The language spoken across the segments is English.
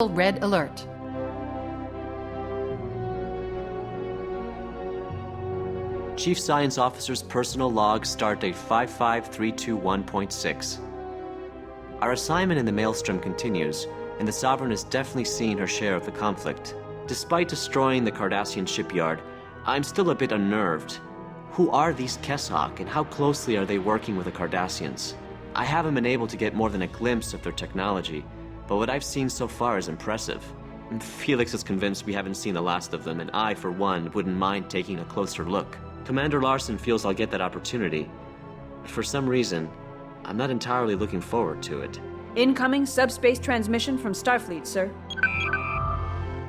Red alert. Chief Science Officer's personal log, stardate 55321.6. Our assignment in the Maelstrom continues, and the Sovereign is definitely seeing her share of the conflict. Despite destroying the Cardassian shipyard, I'm still a bit unnerved. Who are these Keshak, and how closely are they working with the Cardassians? I haven't been able to get more than a glimpse of their technology, but what I've seen so far is impressive. Felix is convinced we haven't seen the last of them, and I, for one, wouldn't mind taking a closer look. Commander Larson feels I'll get that opportunity, but for some reason, I'm not entirely looking forward to it. Incoming subspace transmission from Starfleet, sir.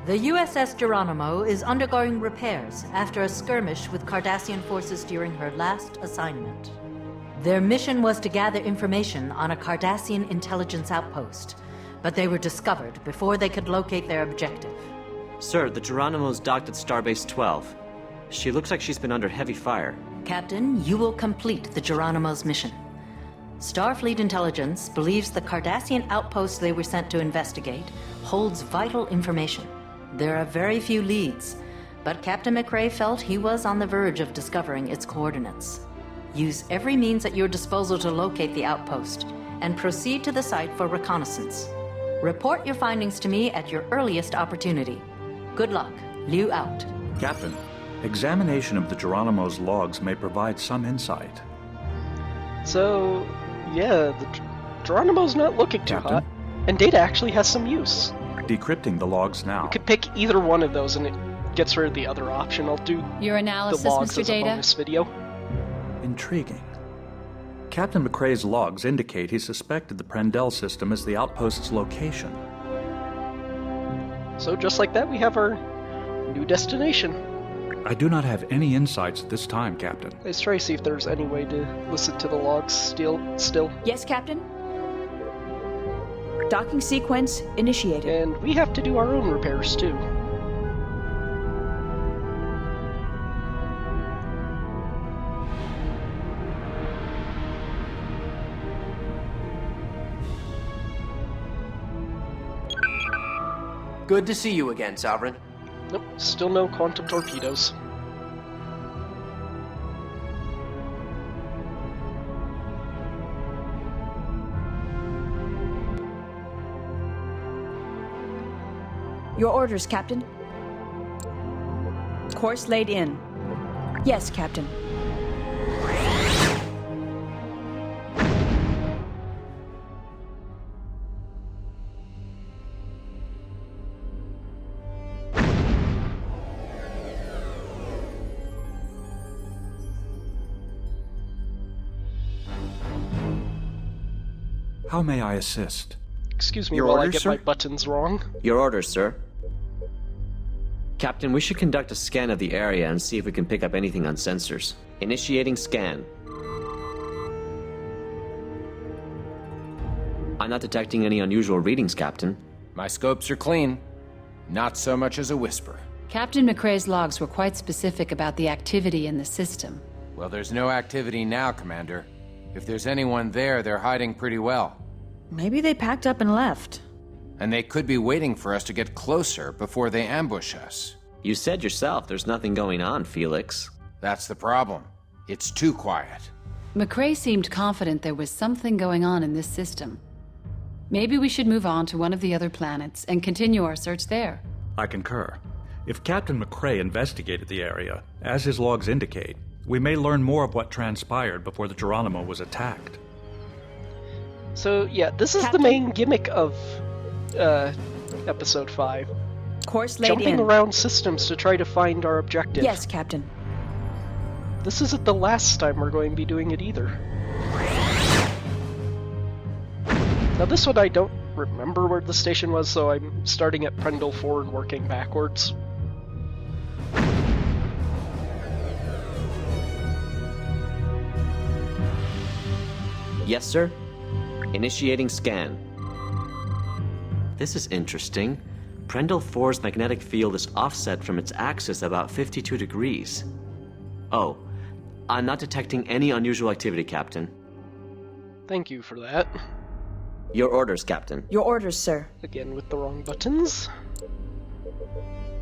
The USS Geronimo is undergoing repairs after a skirmish with Cardassian forces during her last assignment. Their mission was to gather information on a Cardassian intelligence outpost, but they were discovered before they could locate their objective. Sir, the Geronimo's docked at Starbase 12. She looks like she's been under heavy fire. Captain, you will complete the Geronimo's mission. Starfleet intelligence believes the Cardassian outpost they were sent to investigate holds vital information. There are very few leads, but Captain McRae felt he was on the verge of discovering its coordinates. Use every means at your disposal to locate the outpost, and proceed to the site for reconnaissance. Report your findings to me at your earliest opportunity. Good luck. Liu out. Captain, examination of the Geronimo's logs may provide some insight. So, yeah, the Geronimo's not looking too Captain? hot. And Data actually has some use. Decrypting the logs now. You could pick either one of those and it gets rid of the other option. I'll do Your the analysis, logs Mr. as a Data? bonus video. Intriguing. Captain McRae's logs indicate he suspected the Prendel system as the outpost's location. So just like that, we have our new destination. I do not have any insights at this time, Captain. Let's try to see if there's any way to listen to the logs still. Yes, Captain? Docking sequence initiated. And we have to do our own repairs too. Good to see you again, Sovereign. Nope, still no quantum torpedoes. Your orders, Captain. Course laid in. Yes, Captain. How may I assist? Excuse me Your while I orders, get sir? my buttons wrong. Your orders, sir. Captain, we should conduct a scan of the area and see if we can pick up anything on sensors. Initiating scan. I'm not detecting any unusual readings, Captain. My scopes are clean. Not so much as a whisper. Captain McRae's logs were quite specific about the activity in the system. Well, there's no activity now, Commander. If there's anyone there, they're hiding pretty well. Maybe they packed up and left. And they could be waiting for us to get closer before they ambush us. You said yourself there's nothing going on, Felix. That's the problem. It's too quiet. McRae seemed confident there was something going on in this system. Maybe we should move on to one of the other planets and continue our search there. I concur. If Captain McRae investigated the area, as his logs indicate, we may learn more of what transpired before the Geronimo was attacked. So yeah, this is Captain? the main gimmick of episode 5. Course laid Jumping in. around systems to try to find our objective. Yes, Captain. This isn't the last time we're going to be doing it either. Now this one I don't remember where the station was, so I'm starting at Prendel 4 and working backwards. Yes, sir? Initiating scan. This is interesting. Prendel 4's magnetic field is offset from its axis about 52 degrees. Oh, I'm not detecting any unusual activity, Captain. Thank you for that. Your orders, Captain. Your orders, sir. Again with the wrong buttons.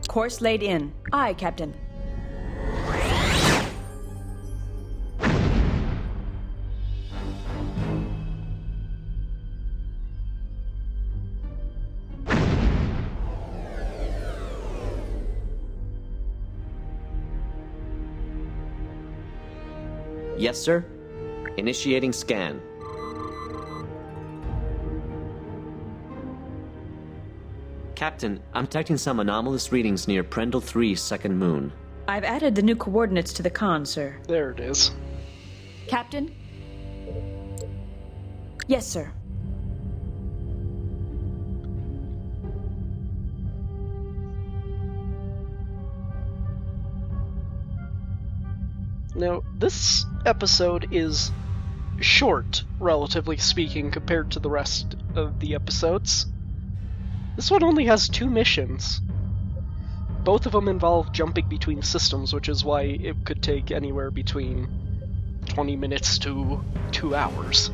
Course laid in. Aye, Captain. Yes, sir. Initiating scan. Captain, I'm detecting some anomalous readings near Prendle 3's second moon. I've added the new coordinates to the con, sir. There it is. Captain? Yes, sir. Now, this episode is short, relatively speaking, compared to the rest of the episodes. This one only has 2 missions. Both of them involve jumping between systems, which is why it could take anywhere between 20 minutes to 2 hours.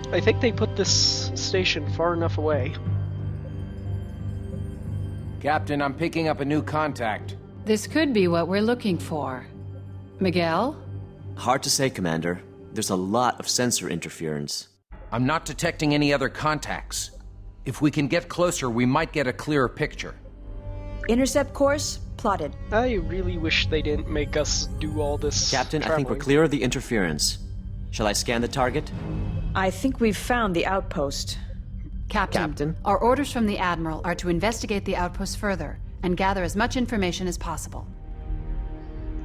I think they put this station far enough away. Captain, I'm picking up a new contact. This could be what we're looking for. Miguel? Hard to say, Commander. There's a lot of sensor interference. I'm not detecting any other contacts. If we can get closer, we might get a clearer picture. Intercept course plotted. I really wish they didn't make us do all this Captain, traveling. I think we're clear of the interference. Shall I scan the target? I think we've found the outpost. Captain, our orders from the Admiral are to investigate the outpost further and gather as much information as possible.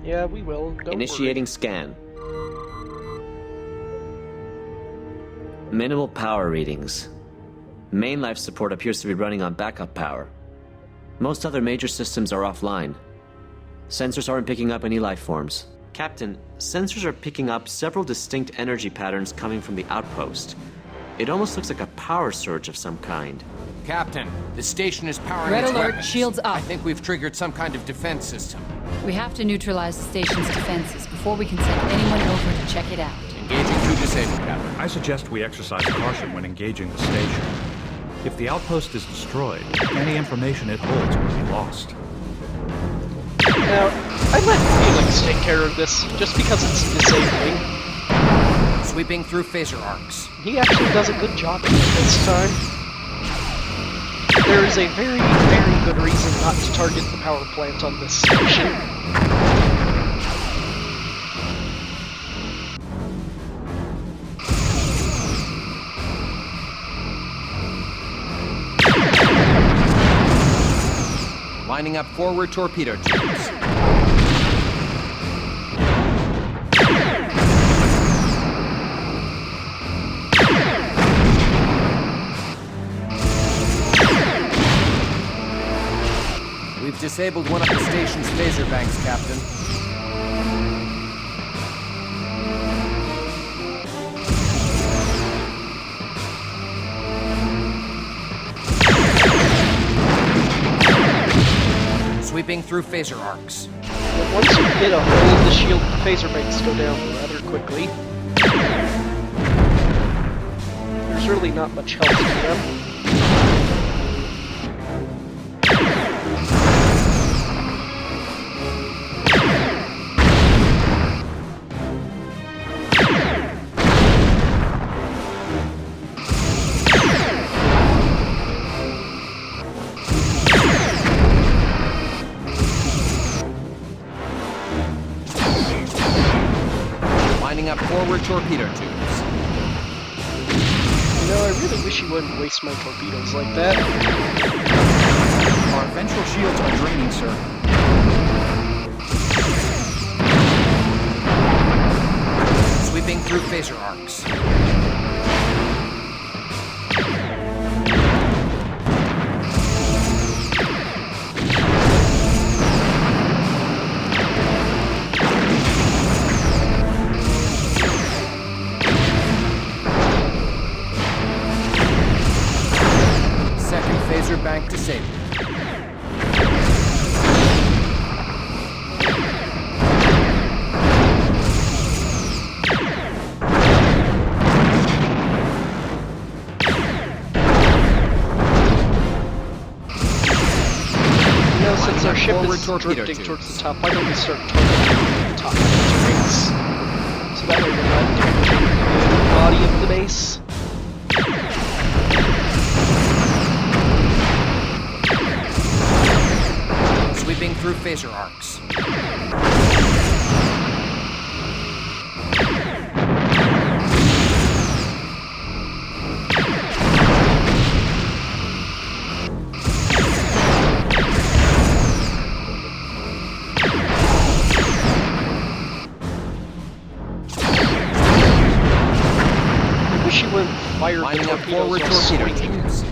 Yeah, we will. Don't Initiating worry. scan. Minimal power readings. Main life support appears to be running on backup power. Most other major systems are offline. Sensors aren't picking up any life forms. Captain, sensors are picking up several distinct energy patterns coming from the outpost. It almost looks like a power surge of some kind. Captain, the station is powering Red its alert, weapons. shields up. I think we've triggered some kind of defense system. We have to neutralize the station's defenses before we can send anyone over to check it out. Engaging through disabled, Captain. I suggest we exercise caution when engaging the station. If the outpost is destroyed, any information it holds will be lost. Now, I let Felix take care of this, just because it's disabling. Sweeping through phaser arcs. He actually does a good job of it this time. There is a very, very good reason not to target the power plant on this station. Lining up forward torpedo tubes. We've disabled one of the station's phaser banks, Captain. Sweeping through phaser arcs. But once you hit a hole in the shield, the phaser banks go down rather quickly. There's really not much help to them. Lining up forward torpedo tubes. You know, I really wish you wouldn't waste my torpedoes like that. Our ventral shields are draining, sir. Sweeping through phaser arcs. phaser bank disabled. Since our ship is drifting towards the top, why don't we start targeting the top of the base? So that way we're not damaging the body of the base. Sweeping through phaser arcs. Lining up forward torpedo tubes.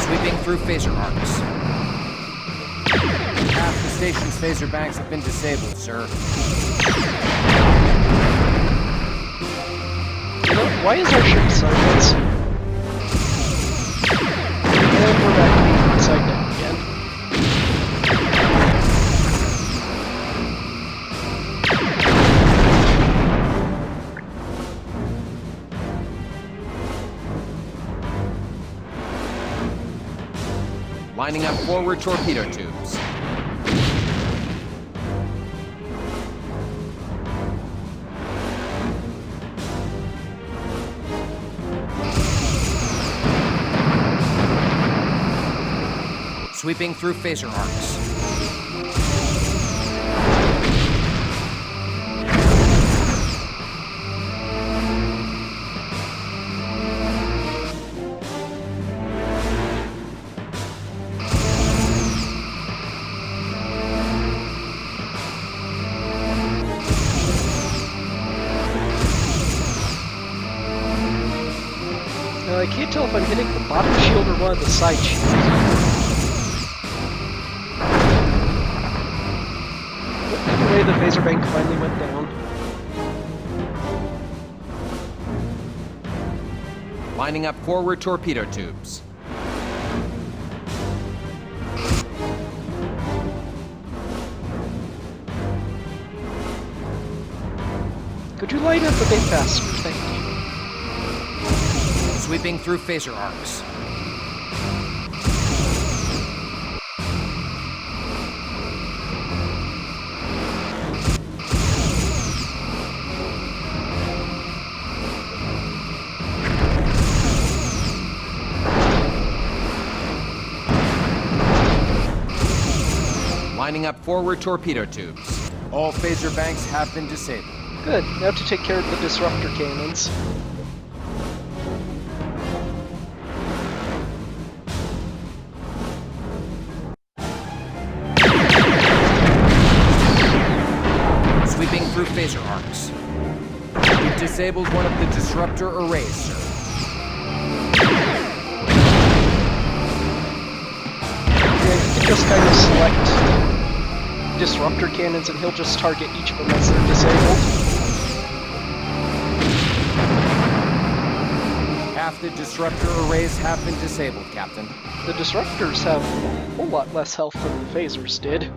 Sweeping through phaser arcs. Half the station's phaser banks have been disabled, sir. You know, why is our ship silenced? And we're back to being inside deck again. Lining up forward torpedo tubes. Sweeping through phaser arcs. Now I can't tell if I'm hitting the bottom shield or one of the side shields. Either way, the phaser bank finally went down. Lining up forward torpedo tubes. Could you light up a bit faster? Thank you. Sweeping through phaser arcs. Lining up forward torpedo tubes. All phaser banks have been disabled. Good. Now to take care of the disruptor cannons. Sweeping through phaser arcs. We've disabled one of the disruptor arrays, sir. Yeah, you can just kind of select disruptor cannons and he'll just target each of them as they're disabled. Half the disruptor arrays have been disabled, Captain. The disruptors have a whole lot less health than the phasers did.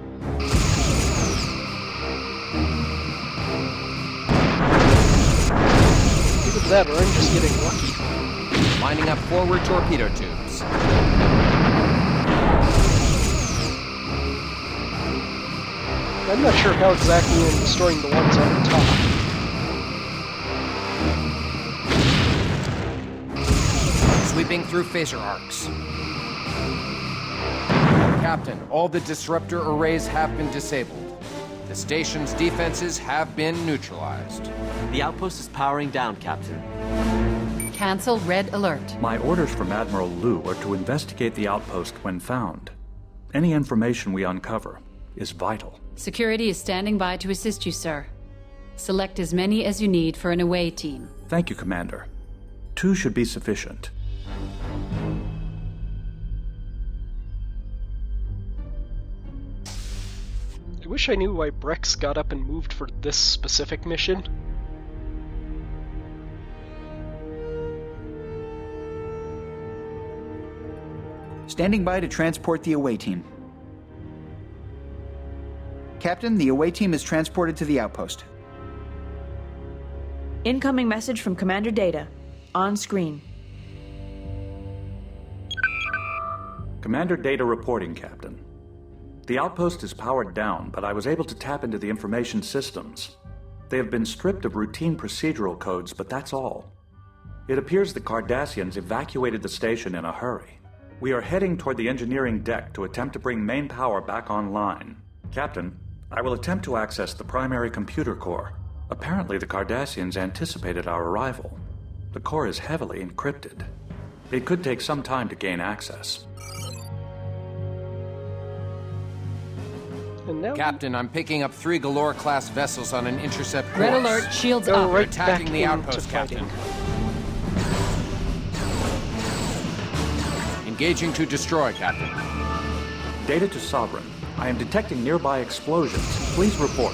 Either that or I'm just getting lucky. Lining up forward torpedo tubes. I'm not sure how exactly I'm destroying the ones on the top. Sweeping through phaser arcs. Captain, all the disruptor arrays have been disabled. The station's defenses have been neutralized. The outpost is powering down, Captain. Cancel red alert. My orders from Admiral Liu are to investigate the outpost when found. Any information we uncover is vital. Security is standing by to assist you, sir. Select as many as you need for an away team. Thank you, Commander. 2 should be sufficient. I wish I knew why Brex got up and moved for this specific mission. Standing by to transport the away team. Captain, the away team is transported to the outpost. Incoming message from Commander Data. On screen. Commander Data reporting, Captain. The outpost is powered down, but I was able to tap into the information systems. They have been stripped of routine procedural codes, but that's all. It appears the Cardassians evacuated the station in a hurry. We are heading toward the engineering deck to attempt to bring main power back online. Captain, I will attempt to access the primary computer core. Apparently the Cardassians anticipated our arrival. The core is heavily encrypted. It could take some time to gain access. And now Captain, I'm picking up 3 Galore-class vessels on an intercept course. Red alert, shields go up. We're right attacking back the into outpost, fighting. Captain. Engaging to destroy, Captain. Data to Sovereign. I am detecting nearby explosions. Please report.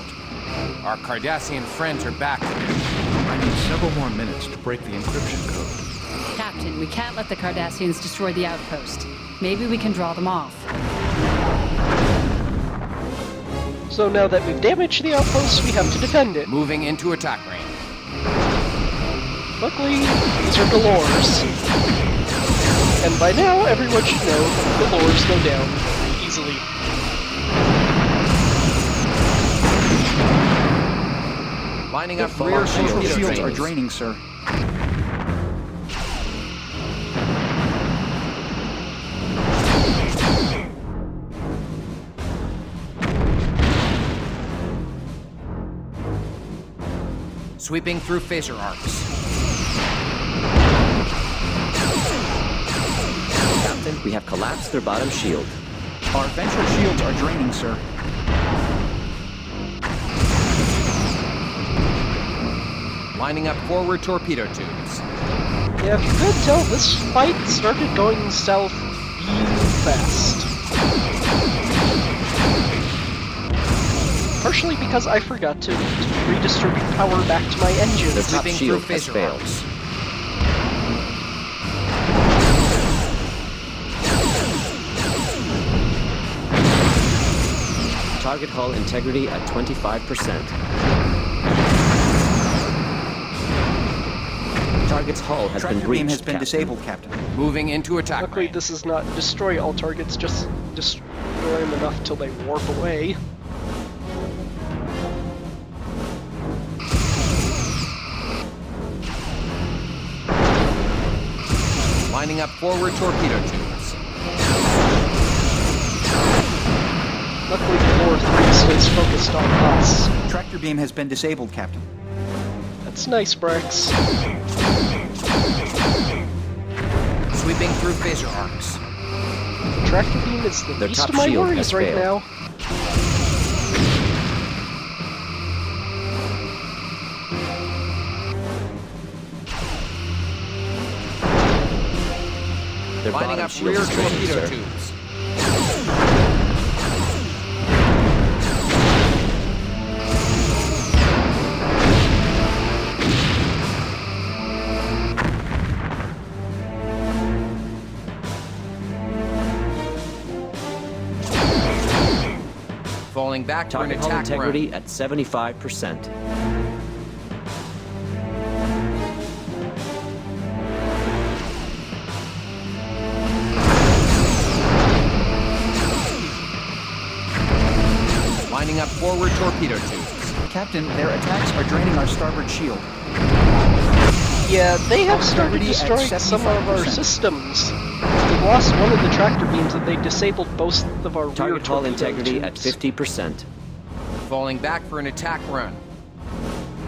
Our Cardassian friends are back. I need several more minutes to break the encryption code. Captain, we can't let the Cardassians destroy the outpost. Maybe we can draw them off. So now that we've damaged the outpost, we have to defend it. Moving into attack range. Luckily, these are Galores. And by now, everyone should know Galores go down easily. Lining up Our rear central torpedo shields are trains. draining, sir. Sweeping through phaser arcs. Captain, we have collapsed their bottom shield. Our ventral shields are draining, sir. Lining up forward torpedo tubes. Yeah, if you could tell, this fight started going south real fast. Partially because I forgot to redistribute power back to my engines. Their top Sweeping shield through has phaser failed. arcs. Target hull integrity at 25%. Target's hull has been Tractor breached, beam has been Captain. disabled, Captain. Moving into attack Luckily, range. this is not destroy all targets, just destroy them enough till they warp away. Lining up forward torpedo tubes. Luckily, Galore 3 stays focused on us. Tractor beam has been disabled, Captain. That's nice, Brex. Sweeping through phaser arcs. Tractor beam is the Their least top of my shield worries has right failed. now. Their Lining bottom up shield rear is draining, torpedo sir. tubes. Falling back for an Target hull attack integrity run. at 75%. Lining up forward torpedo tubes. Captain, their attacks are draining our starboard shield. Yeah, they have started Integrity at destroying some of our 75%. systems. We lost one of the tractor beams and they disabled both of our rear Target hull torpedo integrity at tubes. 50%. Falling back for an attack run.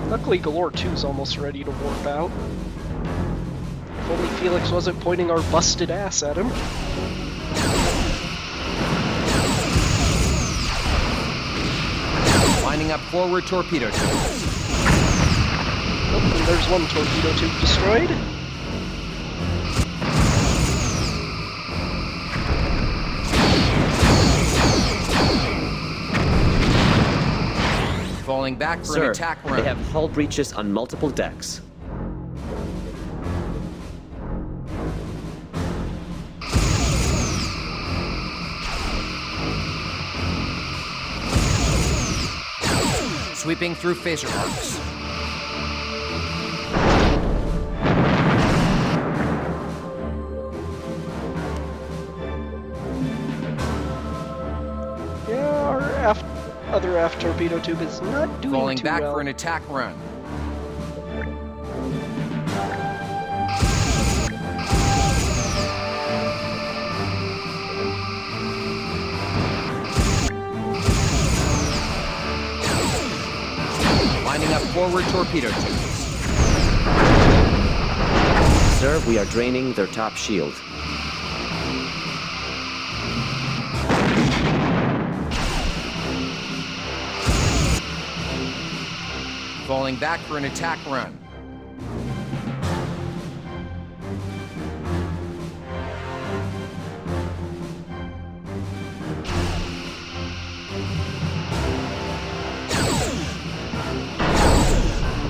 Luckily, Galore 2's almost ready to warp out. If only Felix wasn't pointing our busted ass at him. Lining up forward torpedo tubes. Oh, and there's one torpedo tube destroyed. Falling back for Sir, an attack run. they have hull breaches on multiple decks. Sweeping through phaser arcs. Yeah, our other aft torpedo tube is not doing Falling too back well. for an attack run. Lining up forward torpedo tubes. Sir, we are draining their top shield. Falling back for an attack run.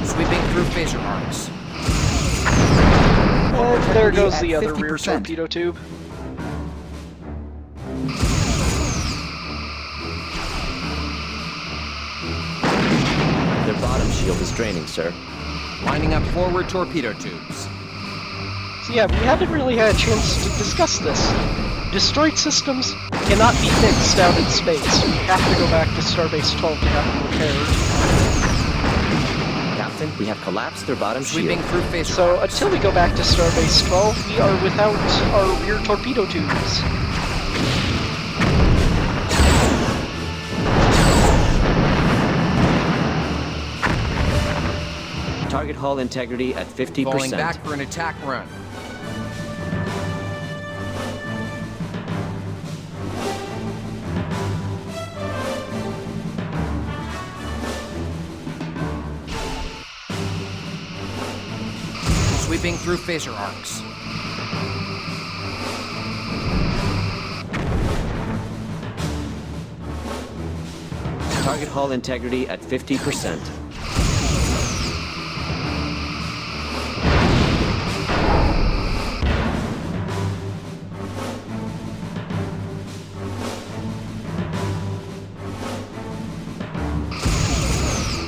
Sweeping through phaser arcs. And there goes at the other rear 50%. torpedo tube. Their bottom shield is draining, sir. Lining up forward torpedo tubes. So yeah, we haven't really had a chance to discuss this. Destroyed systems cannot be fixed out in space. We have to go back to Starbase 12 to have them repaired. Captain, we have collapsed their bottom Sweeping shield. through phaser So arcs. until we go back to Starbase 12, we are without our rear torpedo tubes. Target hull integrity at 50%. Falling back for an attack run. Sweeping through phaser arcs. Target hull integrity at 50%.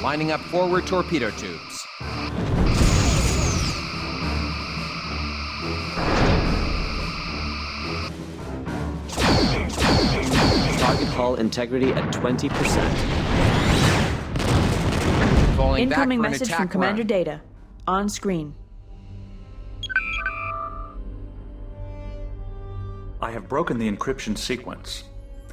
Lining up forward torpedo tubes. Target hull integrity at 20%. Falling Incoming back for an message attack from Commander run. Data. On screen. I have broken the encryption sequence.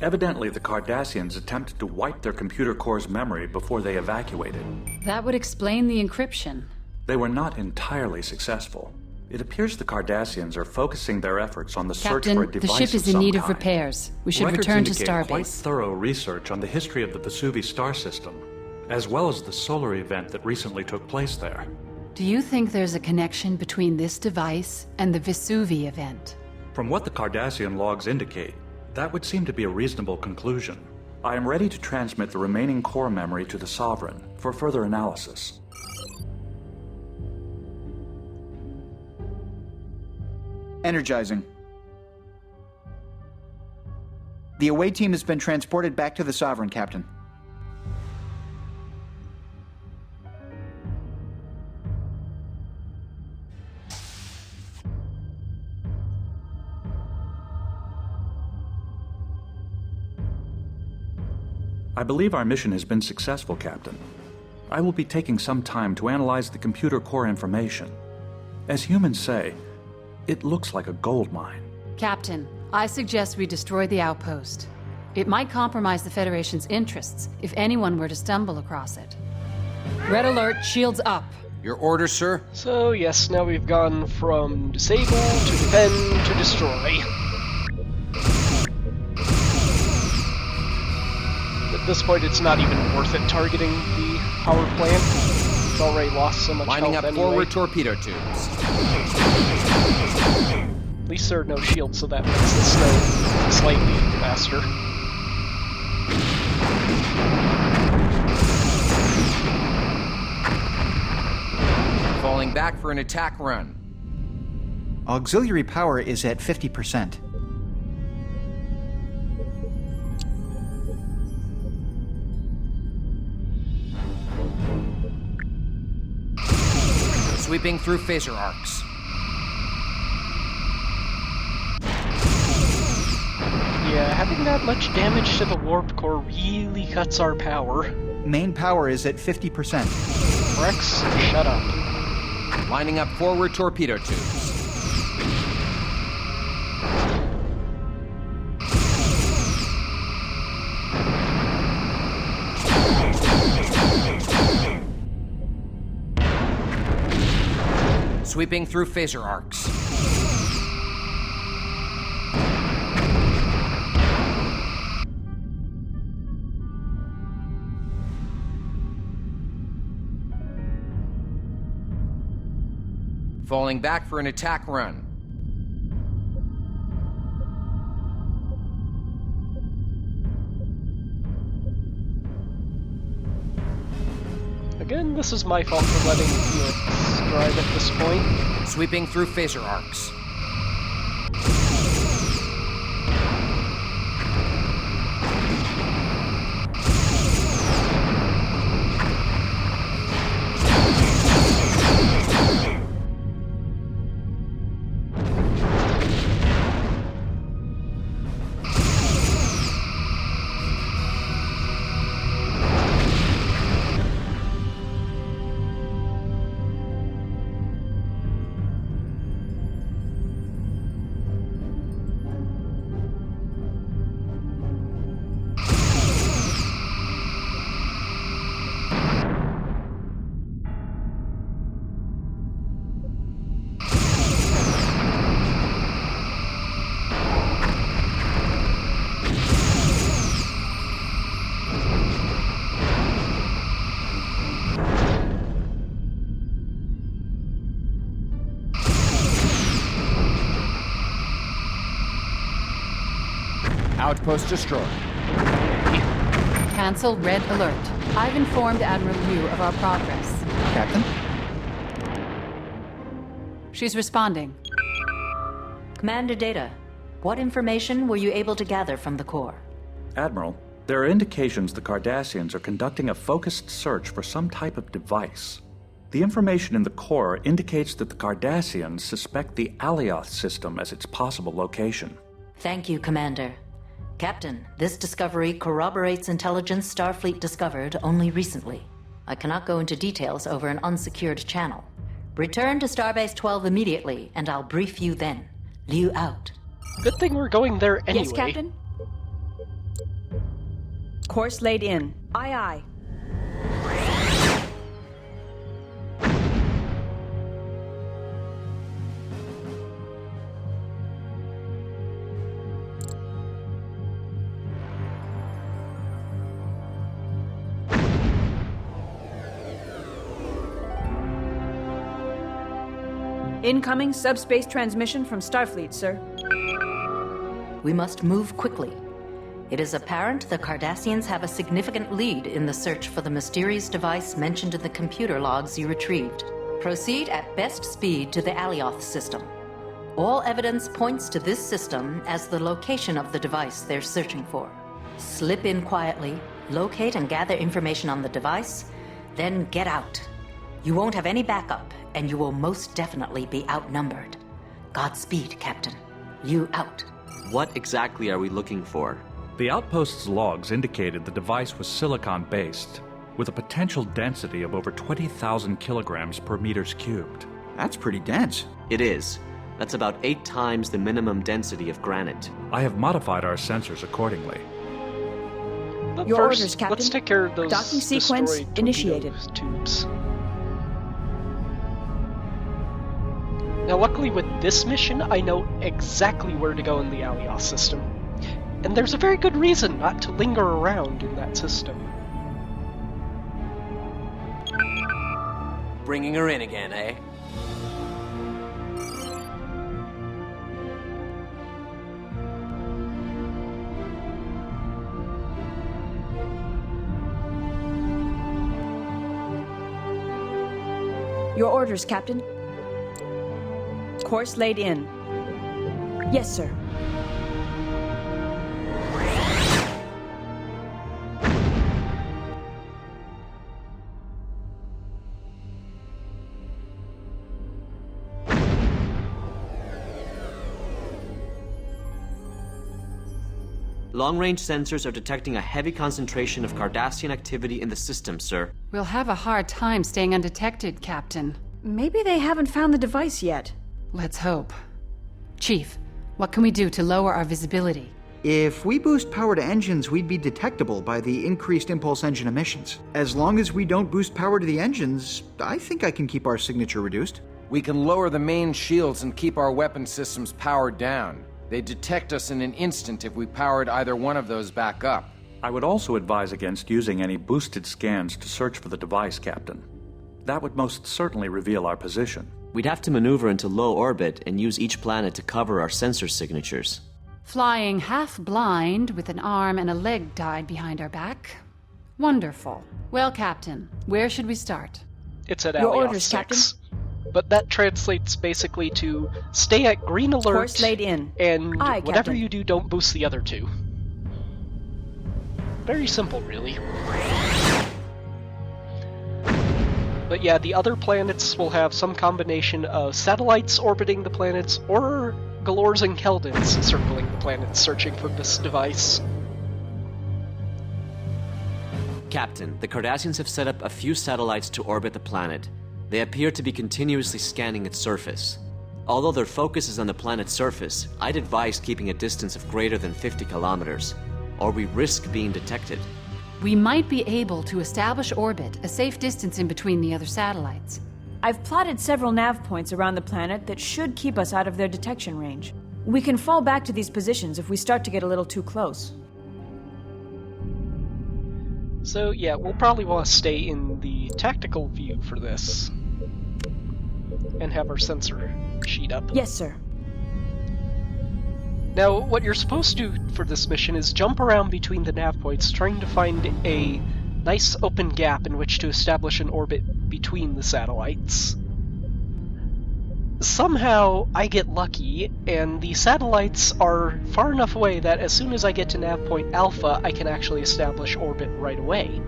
Evidently, the Cardassians attempted to wipe their computer core's memory before they evacuated. That would explain the encryption. They were not entirely successful. It appears the Cardassians are focusing their efforts on the search for a Captain, the device ship is in some need of kind. repairs. We should Records return to indicate quite Starbase. thorough research on the history of the Vesuvi star system, as well as the solar event that recently took place there. Do you think there's a connection between this device and the Vesuvi event? From what the Cardassian logs indicate, that would seem to be a reasonable conclusion. I am ready to transmit the remaining core memory to the Sovereign for further analysis. Energizing. The away team has been transported back to the Sovereign, Captain. I believe our mission has been successful, Captain. I will be taking some time to analyze the computer core information. As humans say, it looks like a gold mine. Captain, I suggest we destroy the outpost. It might compromise the Federation's interests if anyone were to stumble across it. Red alert, shields up. Your order, sir? So yes, now we've gone from disable to defend to destroy. At this point, it's not even worth it targeting the power plant. It's already lost so much Lining health up anyway. forward torpedo tubes. At least there are no shields, so that makes this go slightly faster. back for an attack run. Auxiliary power is at 50%. Sweeping through phaser arcs. Yeah, having that much damage to the warp core really cuts our power. Main power is at 50%. Rex, shut up. Lining up forward torpedo tubes. Sweeping through phaser arcs. Falling back for an attack run. Again, this is my fault for letting Felix drive at this point. Sweeping through phaser arcs. Outpost destroyed. Cancel red alert. I've informed Admiral Liu of our progress. Captain? She's responding. Commander Data, what information were you able to gather from the core? Admiral, there are indications the Cardassians are conducting a focused search for some type of device. The information in the core indicates that the Cardassians suspect the Alioth system as its possible location. Thank you, Commander. Captain, this discovery corroborates intelligence Starfleet discovered only recently. I cannot go into details over an unsecured channel. Return to Starbase 12 immediately, and I'll brief you then. Liu out. Good thing we're going there anyway. Yes, Captain? Course laid in. Aye, aye. Incoming subspace transmission from Starfleet, sir. We must move quickly. It is apparent the Cardassians have a significant lead in the search for the mysterious device mentioned in the computer logs you retrieved. Proceed at best speed to the Alioth system. All evidence points to this system as the location of the device they're searching for. Slip in quietly, locate and gather information on the device, then get out. You won't have any backup, and you will most definitely be outnumbered. Godspeed, Captain. You out. What exactly are we looking for? The outpost's logs indicated the device was silicon-based, with a potential density of over 20,000 kilograms per meters cubed. That's pretty dense. It is. That's about 8 times the minimum density of granite. I have modified our sensors accordingly. But Your first, orders, Captain. let's take care of those Docking sequence destroyed initiated. torpedo tubes. Now, luckily with this mission, I know exactly where to go in the Alioth system. And there's a very good reason not to linger around in that system. Bringing her in again, eh? Your orders, Captain. Course laid in. Yes, sir. Long-range sensors are detecting a heavy concentration of Cardassian activity in the system, sir. We'll have a hard time staying undetected, Captain. Maybe they haven't found the device yet. Let's hope. Chief, what can we do to lower our visibility? If we boost power to engines, we'd be detectable by the increased impulse engine emissions. As long as we don't boost power to the engines, I think I can keep our signature reduced. We can lower the main shields and keep our weapon systems powered down. They'd detect us in an instant if we powered either one of those back up. I would also advise against using any boosted scans to search for the device, Captain. That would most certainly reveal our position. We'd have to maneuver into low orbit and use each planet to cover our sensor signatures. Flying half blind with an arm and a leg tied behind our back? Wonderful. Well, Captain, where should we start? It's at Your Alioth orders, 6. But that translates basically to stay at green alert. Course laid in. And Aye, whatever Captain. you do, don't boost the other two. Very simple, really. But yeah, the other planets will have some combination of satellites orbiting the planets or Galors and Keldons circling the planets searching for this device. Captain, the Cardassians have set up a few satellites to orbit the planet. They appear to be continuously scanning its surface. Although their focus is on the planet's surface, I'd advise keeping a distance of greater than 50 kilometers, or we risk being detected. We might be able to establish orbit, a safe distance in between the other satellites. I've plotted several nav points around the planet that should keep us out of their detection range. We can fall back to these positions if we start to get a little too close. So yeah, we'll probably want to stay in the tactical view for this. And have our sensor sheet up. Yes, sir. Now, what you're supposed to do for this mission is jump around between the nav points, trying to find a nice open gap in which to establish an orbit between the satellites. Somehow, I get lucky, and the satellites are far enough away that as soon as I get to nav point Alpha, I can actually establish orbit right away,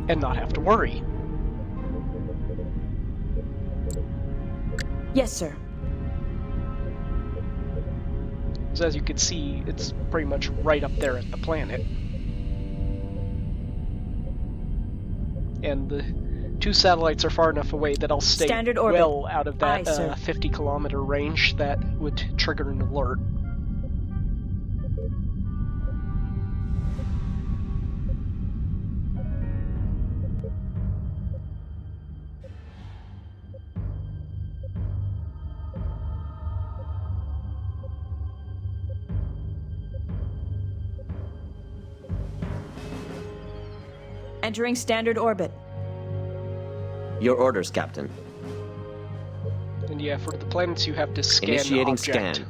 and not have to worry. Yes, sir. Because as you can see, it's pretty much right up there at the planet. And the two satellites are far enough away that I'll stay Standard orbit. well out of that Aye, sir. 50-kilometer range that would trigger an alert. Entering standard orbit. Your orders, Captain. And yeah, for the planets you have to scan Initiating object. scan.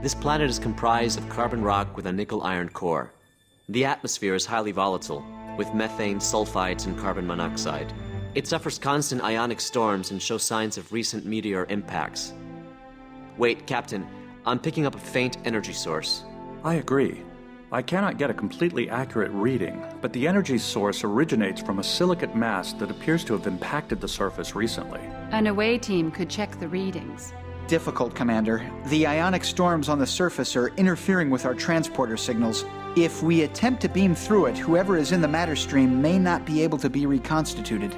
This planet is comprised of carbon rock with a nickel-iron core. The atmosphere is highly volatile, with methane, sulfides, and carbon monoxide. It suffers constant ionic storms and shows signs of recent meteor impacts. Wait, Captain, I'm picking up a faint energy source. I agree. I cannot get a completely accurate reading, but the energy source originates from a silicate mass that appears to have impacted the surface recently. An away team could check the readings. Difficult, Commander. The ionic storms on the surface are interfering with our transporter signals. If we attempt to beam through it, whoever is in the matter stream may not be able to be reconstituted.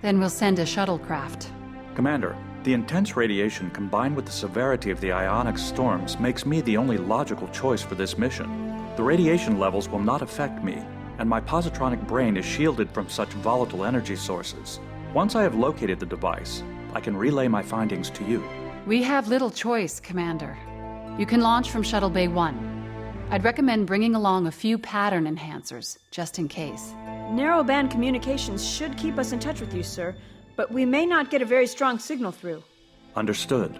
Then we'll send a shuttlecraft. Commander, the intense radiation combined with the severity of the ionic storms makes me the only logical choice for this mission. The radiation levels will not affect me, and my positronic brain is shielded from such volatile energy sources. Once I have located the device, I can relay my findings to you. We have little choice, Commander. You can launch from Shuttle Bay 1. I'd recommend bringing along a few pattern enhancers, just in case. Narrowband communications should keep us in touch with you, sir, but we may not get a very strong signal through. Understood.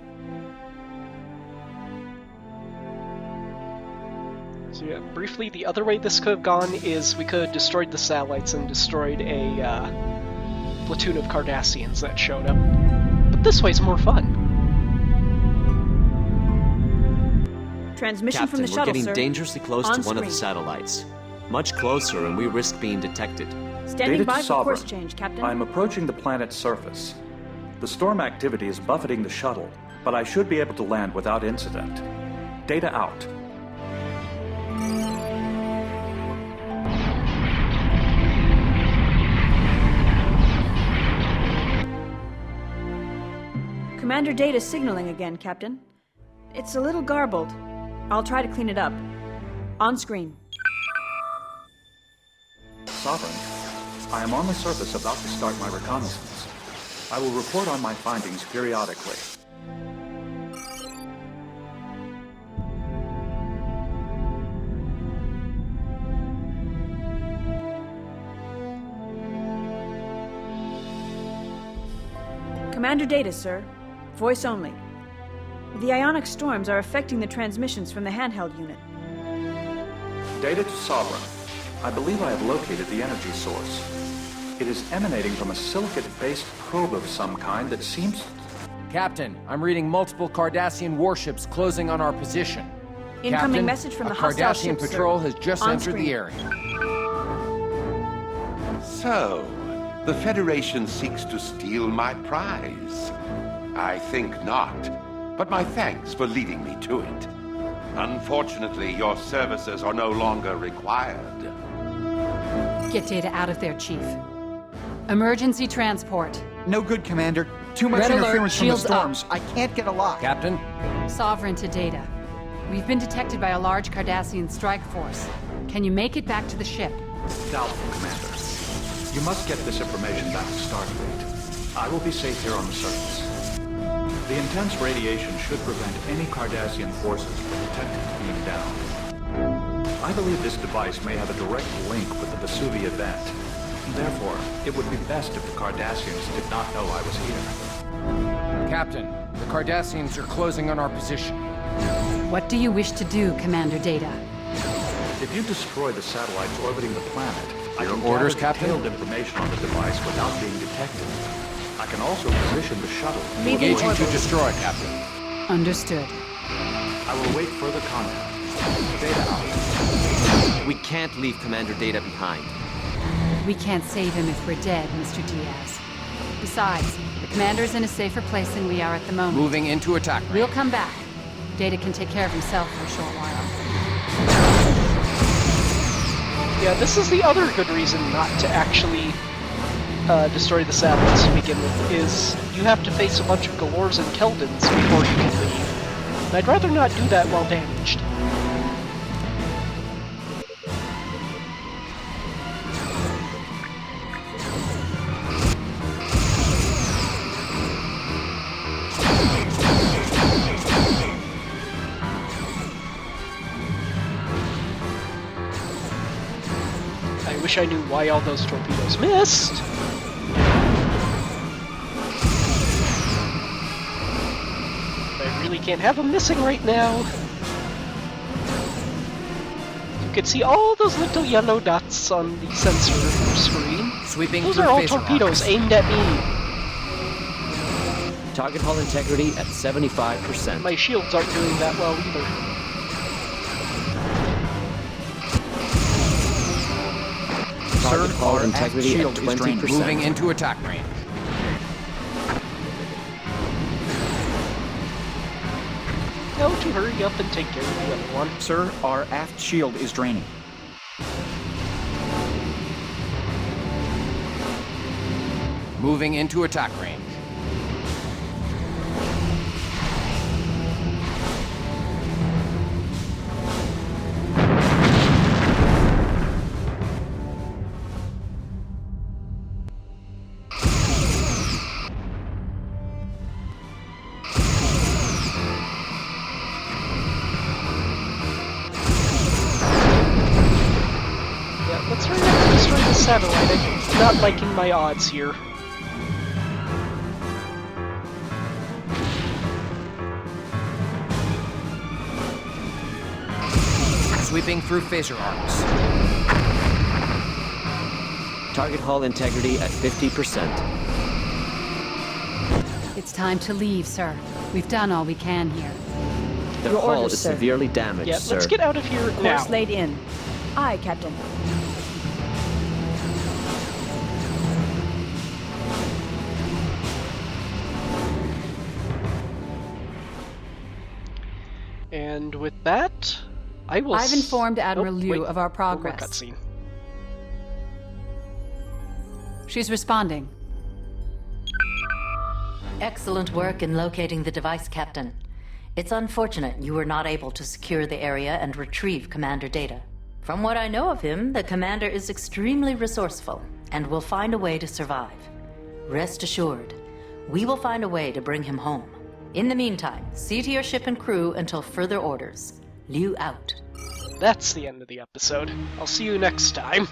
So yeah, briefly, the other way this could have gone is we could have destroyed the satellites and destroyed a platoon of Cardassians that showed up. But this way's more fun. Transmission Captain, from the shuttle, we're getting sir. dangerously close On to one of the screen. satellites. Much closer, and we risk being detected. Standing Data by to for Sovereign. course change, Captain. I'm approaching the planet's surface. The storm activity is buffeting the shuttle, but I should be able to land without incident. Data out. Commander Data signaling again, Captain. It's a little garbled. I'll try to clean it up. On screen. Sovereign, I am on the surface about to start my reconnaissance. I will report on my findings periodically. Commander Data, sir. Voice only. The ionic storms are affecting the transmissions from the handheld unit. Data to Sovereign. I believe I have located the energy source. It is emanating from a silicate-based probe of some kind that seems... Captain, I'm reading multiple Cardassian warships closing on our position. Incoming Captain, message from a the hostile Cardassian ship, sir. patrol has just On entered screen. the area. So, the Federation seeks to steal my prize? I think not, but my thanks for leading me to it. Unfortunately, your services are no longer required. Get Data out of there, Chief. Emergency transport. No good, Commander. Too much Red alert, interference from the shields up. storms. I can't get a lock. Captain, Sovereign to Data. We've been detected by a large Cardassian strike force. Can you make it back to the ship? Doubtful, Commander. You must get this information back to Starfleet. I will be safe here on the surface. The intense radiation should prevent any Cardassian forces from detected being down. I believe this device may have a direct link with the Vesuvi event. Therefore, it would be best if the Cardassians did not know I was here. Captain, the Cardassians are closing on our position. What do you wish to do, Commander Data? If you destroy the satellites orbiting the planet, I Your can orders, gather Captain? detailed information on the device without being detected. I can also position the shuttle. Leaving Engaging to orbit. destroy, Captain. Understood. I will await further contact. Data out. We can't leave Commander Data behind. We can't save him if we're dead, Mr. Diaz. Besides, the commander's in a safer place than we are at the moment. Moving into attack range. We'll come back. Data can take care of himself for a short while. Yeah, this is the other good reason not to actually destroy the satellites to begin with, is you have to face a bunch of Galors and Keldons before you can leave. And I'd rather not do that while damaged. I wish I knew why all those torpedoes missed. I really can't have them missing right now. You can see all those little yellow dots on the sensor screen. Sweeping Those through are all phaser torpedoes arcs. aimed at me. Target hull integrity at 75%. My shields aren't doing that well either. Target hull our integrity aft at shield is drained. 20%. Moving into attack range. Now to hurry up and take care of the other one. Sir, our aft shield is draining. Moving into attack range. Yeah, let's hurry up and destroy the satellite. I'm not liking my odds here. sweeping through phaser arcs. Target hull integrity at 50%. It's time to leave, sir. We've done all we can here. The Your hull orders, is sir. severely damaged, Yeah, sir. let's get out of here now. Course laid in. Aye, Captain. And with that, I will. I've informed Admiral Nope, Liu wait, of our one more progress. cutscene. She's responding. Excellent work in locating the device, Captain. It's unfortunate you were not able to secure the area and retrieve Commander data. From what I know of him, the Commander is extremely resourceful and will find a way to survive. Rest assured, we will find a way to bring him home. In the meantime, see to your ship and crew until further orders. Liu out. That's the end of the episode. I'll see you next time.